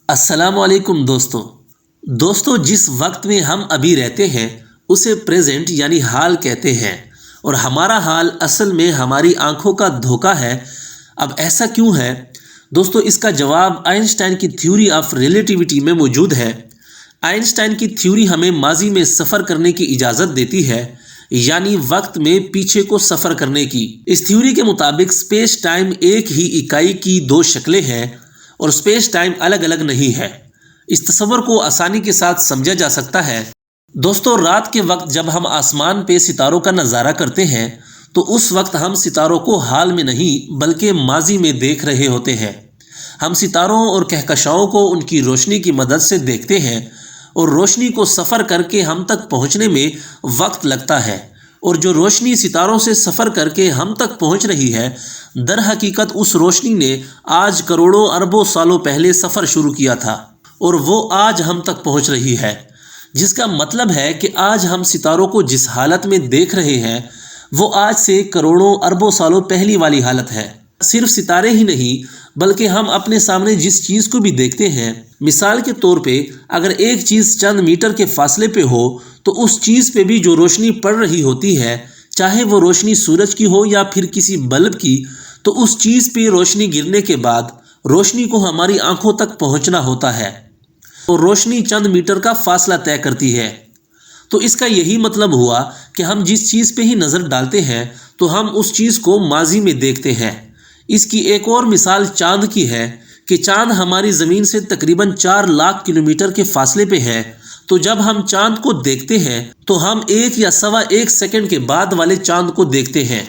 السلام علیکم دوستو جس وقت میں ہم ابھی رہتے ہیں اسے پریزنٹ یعنی حال کہتے ہیں، اور ہمارا حال اصل میں ہماری آنکھوں کا دھوکہ ہے۔ اب ایسا کیوں ہے دوستو؟ اس کا جواب آئنسٹائن کی تھیوری آف ریلیٹیوٹی میں موجود ہے۔ آئنسٹائن کی تھیوری ہمیں ماضی میں سفر کرنے کی اجازت دیتی ہے، یعنی وقت میں پیچھے کو سفر کرنے کی۔ اس تھیوری کے مطابق اسپیس ٹائم ایک ہی اکائی کی دو شکلیں ہیں اور اسپیس ٹائم الگ الگ نہیں ہے۔ اس تصور کو آسانی کے ساتھ سمجھا جا سکتا ہے۔ دوستو رات کے وقت جب ہم آسمان پہ ستاروں کا نظارہ کرتے ہیں تو اس وقت ہم ستاروں کو حال میں نہیں بلکہ ماضی میں دیکھ رہے ہوتے ہیں۔ ہم ستاروں اور کہکشاؤں کو ان کی روشنی کی مدد سے دیکھتے ہیں، اور روشنی کو سفر کر کے ہم تک پہنچنے میں وقت لگتا ہے، اور جو روشنی ستاروں سے سفر کر کے ہم تک پہنچ رہی ہے، در حقیقت اس روشنی نے آج کروڑوں اربوں سالوں پہلے سفر شروع کیا تھا، اور وہ آج ہم تک پہنچ رہی ہے، جس کا مطلب ہے کہ آج ہم ستاروں کو جس حالت میں دیکھ رہے ہیں وہ آج سے کروڑوں اربوں سالوں پہلی والی حالت ہے۔ صرف ستارے ہی نہیں بلکہ ہم اپنے سامنے جس چیز کو بھی دیکھتے ہیں، مثال کے طور پہ اگر ایک چیز چند میٹر کے فاصلے پہ ہو تو اس چیز پہ بھی جو روشنی پڑ رہی ہوتی ہے، چاہے وہ روشنی سورج کی ہو یا پھر کسی بلب کی، تو اس چیز پہ روشنی گرنے کے بعد روشنی کو ہماری آنکھوں تک پہنچنا ہوتا ہے، اور روشنی چند میٹر کا فاصلہ طے کرتی ہے۔ تو اس کا یہی مطلب ہوا کہ ہم جس چیز پہ ہی نظر ڈالتے ہیں تو ہم اس چیز کو ماضی میں دیکھتے ہیں۔ اس کی ایک اور مثال چاند کی ہے کہ چاند ہماری زمین سے تقریباً 4 لاکھ کلومیٹر کے فاصلے پہ ہے، تو جب ہم چاند کو دیکھتے ہیں تو ہم 1 یا سوا 1 سیکنڈ کے بعد والے چاند کو دیکھتے ہیں۔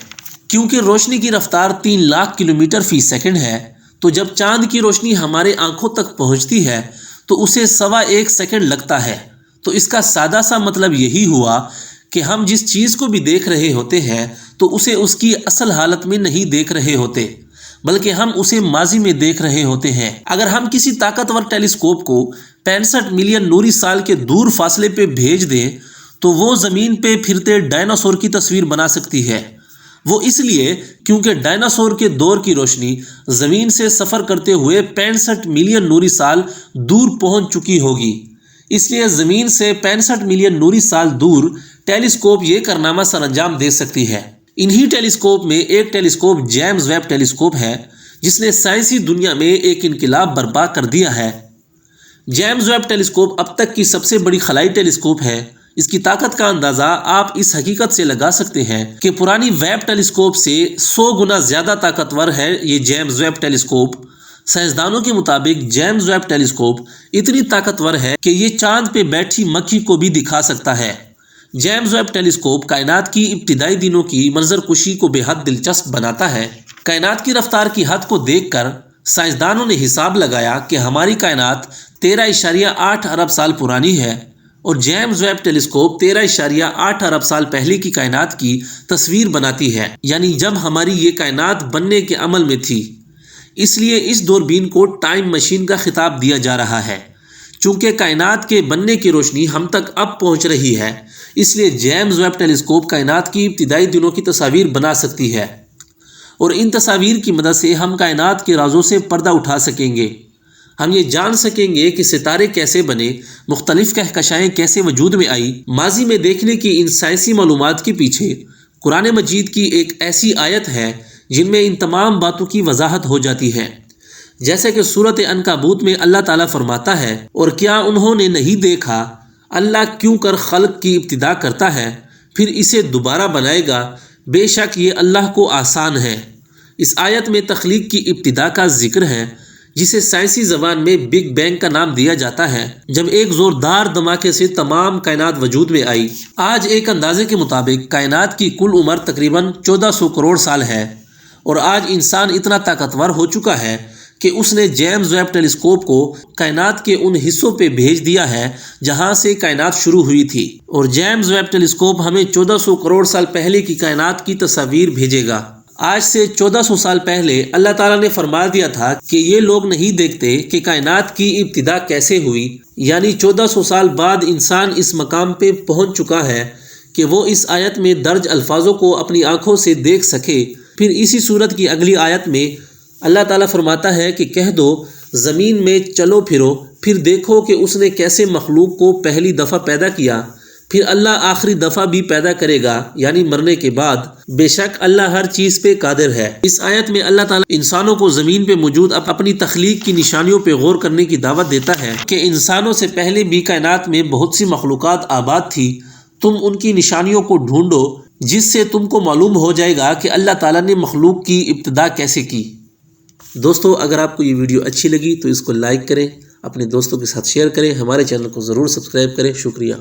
کیونکہ روشنی کی رفتار 3 لاکھ کلومیٹر فی سیکنڈ ہے، تو جب چاند کی روشنی ہمارے آنکھوں تک پہنچتی ہے تو اسے سوا 1 سیکنڈ لگتا ہے۔ تو اس کا سادہ سا مطلب یہی ہوا کہ ہم جس چیز کو بھی دیکھ رہے ہوتے ہیں تو اسے اس کی اصل حالت میں نہیں دیکھ رہے ہوتے، بلکہ ہم اسے ماضی میں دیکھ رہے ہوتے ہیں۔ اگر ہم کسی طاقتور ٹیلیسکوپ کو 65 ملین نوری سال کے دور فاصلے پہ بھیج دیں تو وہ زمین پہ پھرتے ڈائناسور کی تصویر بنا سکتی ہے۔ وہ اس لیے کیونکہ ڈائناسور کے دور کی روشنی زمین سے سفر کرتے ہوئے 65 ملین نوری سال دور پہنچ چکی ہوگی۔ اس لیے زمین سے 65 ملین نوری سال دور ٹیلیسکوپ یہ کارنامہ سر انجام دے سکتی ہے۔ انہی ٹیلیسکوپ میں ایک ٹیلیسکوپ جیمز ویب ٹیلیسکوپ ہے جس نے سائنسی دنیا میں ایک انقلاب برپا کر دیا ہے۔ جیمز ویب ٹیلیسکوپ اب تک کی سب سے بڑی خلائی ٹیلیسکوپ ہے۔ اس کی طاقت کا اندازہ آپ اس حقیقت سے لگا سکتے ہیں کہ پرانی ویب ٹیلیسکوپ سے 100 گنا زیادہ طاقتور ہے یہ جیمز ویب ٹیلیسکوپ۔ سائنسدانوں کے مطابق جیمز ویب ٹیلیسکوپ اتنی طاقتور ہے کہ یہ چاند پہ بیٹھی مکھی کو بھی دکھا سکتا ہے۔ جیمز ویب ٹیلیسکوپ کائنات کی ابتدائی دنوں کی منظر کشی کو بے حد دلچسپ بناتا ہے۔ کائنات کی رفتار کی حد کو دیکھ کر سائنسدانوں نے حساب لگایا کہ ہماری کائنات 13.8 ارب سال پرانی ہے، اور جیمز ویب ٹیلیسکوپ 13.8 ارب سال پہلے کی کائنات کی تصویر بناتی ہے، یعنی جب ہماری یہ کائنات بننے کے عمل میں تھی۔ اس لیے اس دوربین کو ٹائم مشین کا خطاب دیا جا رہا ہے۔ چونکہ کائنات کے بننے کی روشنی ہم تک اب پہنچ رہی ہے، اس لیے جیمز ویب ٹیلیسکوپ کائنات کی ابتدائی دنوں کی تصاویر بنا سکتی ہے، اور ان تصاویر کی مدد سے ہم کائنات کے رازوں سے پردہ اٹھا سکیں گے۔ ہم یہ جان سکیں گے کہ ستارے کیسے بنے، مختلف کہکشائیں کیسے وجود میں آئی۔ ماضی میں دیکھنے کی ان سائنسی معلومات کے پیچھے قرآن مجید کی ایک ایسی آیت ہے جن میں ان تمام باتوں کی وضاحت ہو جاتی ہے، جیسے کہ سورۃ عنکبوت میں اللہ تعالیٰ فرماتا ہے، اور کیا انہوں نے نہیں دیکھا اللہ کیوں کر خلق کی ابتدا کرتا ہے پھر اسے دوبارہ بنائے گا، بے شک یہ اللہ کو آسان ہے۔ اس آیت میں تخلیق کی ابتدا کا ذکر ہے، جسے سائنسی زبان میں بگ بینگ کا نام دیا جاتا ہے، جب ایک زوردار دھماکے سے تمام کائنات وجود میں آئی۔ آج ایک اندازے کے مطابق کائنات کی کل عمر تقریباً 1400 کروڑ سال ہے، اور آج انسان اتنا طاقتور ہو چکا ہے کہ اس نے جیمز ویب ٹیلیسکوپ کو کائنات کے ان حصوں پہ بھیج دیا ہے جہاں سے کائنات شروع ہوئی تھی، اور جیمز ویب ٹیلیسکوپ ہمیں 1400 کروڑ سال پہلے کی کائنات کی تصاویر بھیجے گا۔ آج سے 1400 سال پہلے اللہ تعالیٰ نے فرما دیا تھا کہ یہ لوگ نہیں دیکھتے کہ کائنات کی ابتدا کیسے ہوئی، یعنی 1400 سال بعد انسان اس مقام پہ پہنچ چکا ہے کہ وہ اس آیت میں درج الفاظوں کو اپنی آنکھوں سے دیکھ سکے۔ پھر اسی صورت کی اگلی آیت میں اللہ تعالیٰ فرماتا ہے کہ کہہ دو زمین میں چلو پھرو، پھر دیکھو کہ اس نے کیسے مخلوق کو پہلی دفعہ پیدا کیا، پھر اللہ آخری دفعہ بھی پیدا کرے گا یعنی مرنے کے بعد۔ بے شک اللہ ہر چیز پہ قادر ہے۔ اس آیت میں اللہ تعالیٰ انسانوں کو زمین پہ موجود اپنی تخلیق کی نشانیوں پہ غور کرنے کی دعوت دیتا ہے کہ انسانوں سے پہلے بھی کائنات میں بہت سی مخلوقات آباد تھی، تم ان کی نشانیوں کو ڈھونڈو جس سے تم کو معلوم ہو جائے گا کہ اللہ تعالیٰ نے مخلوق کی ابتدا کیسے کی۔ دوستو، اگر آپ کو یہ ویڈیو اچھی لگی تو اس کو لائک کریں، اپنے دوستوں کے ساتھ شیئر کریں، ہمارے چینل کو ضرور سبسکرائب کریں۔ شکریہ۔